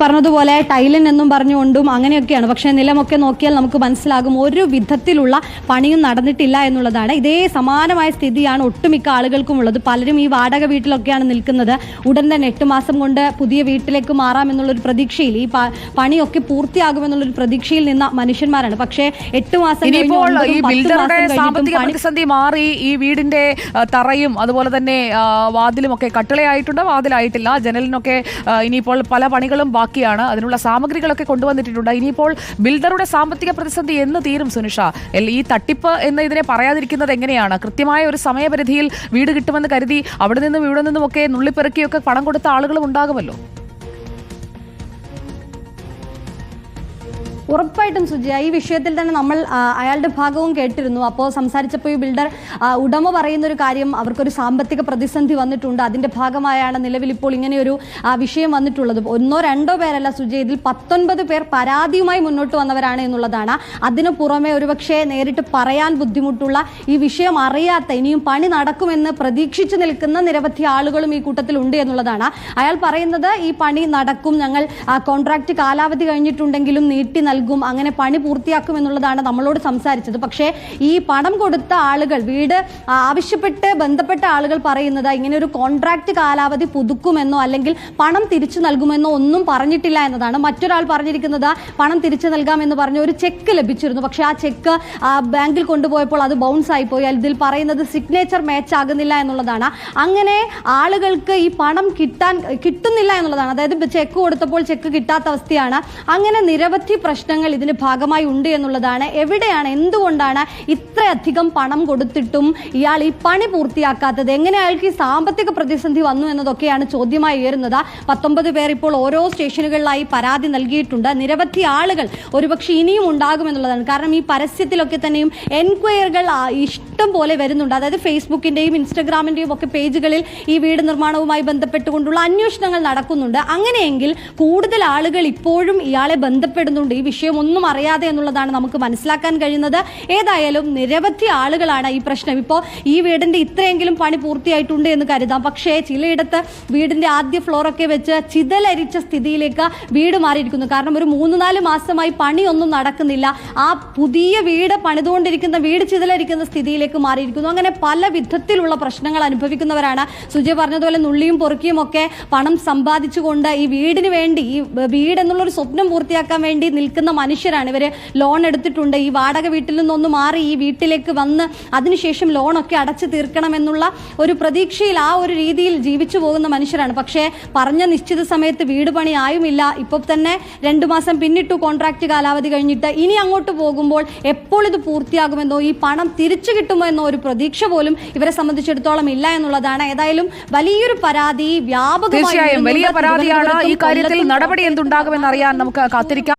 പറഞ്ഞതുപോലെ ടൈലൻ എന്നും പറഞ്ഞുകൊണ്ടും അങ്ങനെയൊക്കെയാണ്. പക്ഷേ നിലമൊക്കെ നോക്കിയാൽ നമുക്ക് മനസ്സിലാകും ഒരു വിധത്തിലുള്ള പണിയും നടന്നിട്ടില്ല എന്നുള്ളതാണ്. ഇതേ സമാനമായ സ്ഥിതിയാണ് ഒട്ടുമിക്ക ആളുകൾക്കും ഉള്ളത്. പലരും ഈ വാടക വീട്ടിലൊക്കെയാണ് നിൽക്കുന്നത്. ഉടൻ തന്നെ 8 മാസം കൊണ്ട് പുതിയ വീട്ടിലേക്ക് മാറാമെന്നുള്ളൊരു പ്രതീക്ഷയിൽ ഈ പണിയൊക്കെ പൂർത്തിയാകുമെന്നുള്ളൊരു പ്രതീക്ഷയിൽ നിന്ന മനുഷ്യന്മാരാണ്. പക്ഷേ 8 മാസം സാമ്പത്തിക പ്രതിസന്ധി മാറി ഈ വീടിന്റെ തറയും അതുപോലെ തന്നെ വാതിലും ഒക്കെ കട്ടിളയായിട്ടുണ്ട്, വാതിലായിട്ടില്ല. ജനലിനൊക്കെ ഇനിയിപ്പോൾ പല പണികളും ബാക്കിയാണ്. അതിനുള്ള സാമഗ്രികളൊക്കെ കൊണ്ടുവന്നിട്ടുണ്ട്. ഇനിയിപ്പോൾ ബിൽഡറുടെ സാമ്പത്തിക പ്രതിസന്ധി എന്ന് തീരും സുനിഷ? ഈ തട്ടിപ്പ് എന്ന് ഇതിനെ പറയാതിരിക്കുന്നത് എങ്ങനെയാണ്? കൃത്യമായ ഒരു സമയപരിധിയിൽ വീട് കിട്ടുമെന്ന് കരുതി അവിടെ നിന്നും ഇവിടെ നിന്നും ഒക്കെ നുള്ളിപ്പെറുക്കിയൊക്കെ പണം കൊടുത്ത ആളുകളും ഉണ്ടാകുമല്ലോ. ഉറപ്പായിട്ടും സുജിയ, ഈ വിഷയത്തിൽ തന്നെ നമ്മൾ അയാളുടെ ഭാഗവും കേട്ടിരുന്നു. അപ്പോൾ സംസാരിച്ചപ്പോൾ ഈ ബിൽഡർ ഉടമ പറയുന്നൊരു കാര്യം, അവർക്കൊരു സാമ്പത്തിക പ്രതിസന്ധി വന്നിട്ടുണ്ട്. അതിൻ്റെ ഭാഗമായാണ് നിലവിൽ ഇപ്പോൾ ഇങ്ങനെയൊരു വിഷയം വന്നിട്ടുള്ളത്. 1-2 പേരല്ല സുജിയ, ഇതിൽ 19 പേർ പരാതിയുമായി മുന്നോട്ട് വന്നവരാണ് എന്നുള്ളതാണ്. അതിനു പുറമെ ഒരുപക്ഷെ നേരിട്ട് പറയാൻ ബുദ്ധിമുട്ടുള്ള, ഈ വിഷയം അറിയാത്ത, ഇനിയും പണി നടക്കുമെന്ന് പ്രതീക്ഷിച്ചു നിൽക്കുന്ന നിരവധി ആളുകളും ഈ കൂട്ടത്തിൽ ഉണ്ട് എന്നുള്ളതാണ്. അയാൾ പറയുന്നത് ഈ പണി നടക്കും, ഞങ്ങൾ കോൺട്രാക്ട് കാലാവധി കഴിഞ്ഞിട്ടുണ്ടെങ്കിലും നീട്ടി നൽകും, അങ്ങനെ പണി പൂർത്തിയാക്കും എന്നുള്ളതാണ് നമ്മളോട് സംസാരിച്ചത്. പക്ഷേ ഈ പണം കൊടുത്ത ആളുകൾ, വീട് ആവശ്യപ്പെട്ട് ബന്ധപ്പെട്ട ആളുകൾ പറയുന്നത് ഇങ്ങനെ ഒരു കോൺട്രാക്ട് കാലാവധി പുതുക്കുമെന്നോ അല്ലെങ്കിൽ പണം തിരിച്ചു നൽകുമെന്നോ ഒന്നും പറഞ്ഞിട്ടില്ല എന്നതാണ്. മറ്റൊരാൾ പറഞ്ഞിരിക്കുന്നത് പണം തിരിച്ചു നൽകാമെന്ന് പറഞ്ഞ ഒരു ചെക്ക് ലഭിച്ചിരുന്നു. പക്ഷേ ആ ചെക്ക് ബാങ്കിൽ കൊണ്ടുപോയപ്പോൾ അത് ബൗൺസ് ആയിപ്പോയി. ഇതിൽ പറയുന്നത് സിഗ്നേച്ചർ മാച്ച് ആകുന്നില്ല എന്നുള്ളതാണ്. അങ്ങനെ ആളുകൾക്ക് ഈ പണം കിട്ടുന്നില്ല എന്നുള്ളതാണ്. അതായത് ചെക്ക് കൊടുത്തപ്പോൾ ചെക്ക് കിട്ടാത്ത അവസ്ഥയാണ്. അങ്ങനെ നിരവധി പ്രശ്നങ്ങൾ ഇതിന് ഭാഗമായി ഉണ്ട് എന്നുള്ളതാണ്. എവിടെയാണ്, എന്തുകൊണ്ടാണ് ഇത്രയധികം പണം കൊടുത്തിട്ടും ഇയാൾ ഈ പണി പൂർത്തിയാക്കാത്തത്? എങ്ങനെ അയാൾക്ക് ഈ സാമ്പത്തിക പ്രതിസന്ധി വന്നു എന്നതൊക്കെയാണ് ചോദ്യമായി ഉയരുന്നത്. 19 പേർ ഇപ്പോൾ ഓരോ സ്റ്റേഷനുകളിലായി പരാതി നൽകിയിട്ടുണ്ട്. നിരവധി ആളുകൾ ഒരുപക്ഷെ ഇനിയും ഉണ്ടാകുമെന്നുള്ളതാണ്. കാരണം ഈ പരസ്യത്തിലൊക്കെ തന്നെയും എൻക്വയറികൾ ഇഷ്ടം പോലെ വരുന്നുണ്ട്. അതായത് ഫേസ്ബുക്കിന്റെയും ഇൻസ്റ്റഗ്രാമിന്റെയും ഒക്കെ പേജുകളിൽ ഈ വീട് നിർമ്മാണവുമായി ബന്ധപ്പെട്ടുകൊണ്ടുള്ള അന്വേഷണങ്ങൾ നടക്കുന്നുണ്ട്. അങ്ങനെയെങ്കിൽ കൂടുതൽ ആളുകൾ ഇപ്പോഴും ഇയാളെ ബന്ധപ്പെടുന്നുണ്ട്, ഈ വിഷയം ഒന്നും അറിയാതെ എന്നുള്ളതാണ് നമുക്ക് മനസ്സിലാക്കാൻ കഴിയുന്നത്. ഏതായാലും നിരവധി ആളുകളാണ് ഈ പ്രശ്നം. ഇപ്പോൾ ഈ വീടിന്റെ ഇത്രയെങ്കിലും പണി പൂർത്തിയായിട്ടുണ്ട് എന്ന് കരുതാം. പക്ഷേ ചിലയിടത്ത് വീടിന്റെ ആദ്യ ഫ്ലോറൊക്കെ വെച്ച് ചിതലരിച്ച സ്ഥിതിയിലേക്ക് വീട് മാറിയിരിക്കുന്നു. കാരണം ഒരു 3-4 മാസമായി പണിയൊന്നും നടക്കുന്നില്ല. ആ പുതിയ വീട് പണിതുകൊണ്ടിരിക്കുന്ന വീട് ചിതലരിക്കുന്ന സ്ഥിതിയിലേക്ക് മാറിയിരിക്കുന്നു. അങ്ങനെ പല വിധത്തിലുള്ള പ്രശ്നങ്ങൾ അനുഭവിക്കുന്നവരാണ്. സുജയ പറഞ്ഞതുപോലെ നുള്ളിയും പൊറുക്കിയും ഒക്കെ പണം സമ്പാദിച്ചുകൊണ്ട് ഈ വീടിന് വേണ്ടി, ഈ വീട് എന്നുള്ളൊരു സ്വപ്നം പൂർത്തിയാക്കാൻ വേണ്ടി നിൽക്കുന്ന മനുഷ്യരാണ് ഇവർ. ലോൺ എടുത്തിട്ടുണ്ട്, ഈ വാടക വീട്ടിൽ നിന്നൊന്ന് മാറി ഈ വീട്ടിലേക്ക് വന്ന് അതിനുശേഷം ലോണൊക്കെ അടച്ചു തീർക്കണമെന്നുള്ള ഒരു പ്രതീക്ഷയിൽ ആ ഒരു രീതിയിൽ ജീവിച്ചു പോകുന്ന മനുഷ്യരാണ്. പക്ഷേ പറഞ്ഞ നിശ്ചിത സമയത്ത് വീട് പണി ആയുമില്ല. ഇപ്പോൾ തന്നെ 2 മാസം പിന്നിട്ടു കോൺട്രാക്ട് കാലാവധി കഴിഞ്ഞിട്ട്. ഇനി അങ്ങോട്ട് പോകുമ്പോൾ എപ്പോൾ ഇത് പൂർത്തിയാകുമെന്നോ ഈ പണം തിരിച്ചു കിട്ടുമോ എന്നോ ഒരു പ്രതീക്ഷ പോലും ഇവരെ സംബന്ധിച്ചിടത്തോളം ഇല്ല എന്നുള്ളതാണ്. ഏതായാലും വലിയൊരു പരാതി, വ്യാപകമായി വലിയ പരാതിയാണ്. ഈ കാര്യത്തിൽ നടപടി എന്തുണ്ടാകുമെന്നറിയാൻ നമുക്ക് കാത്തിരിക്കാം.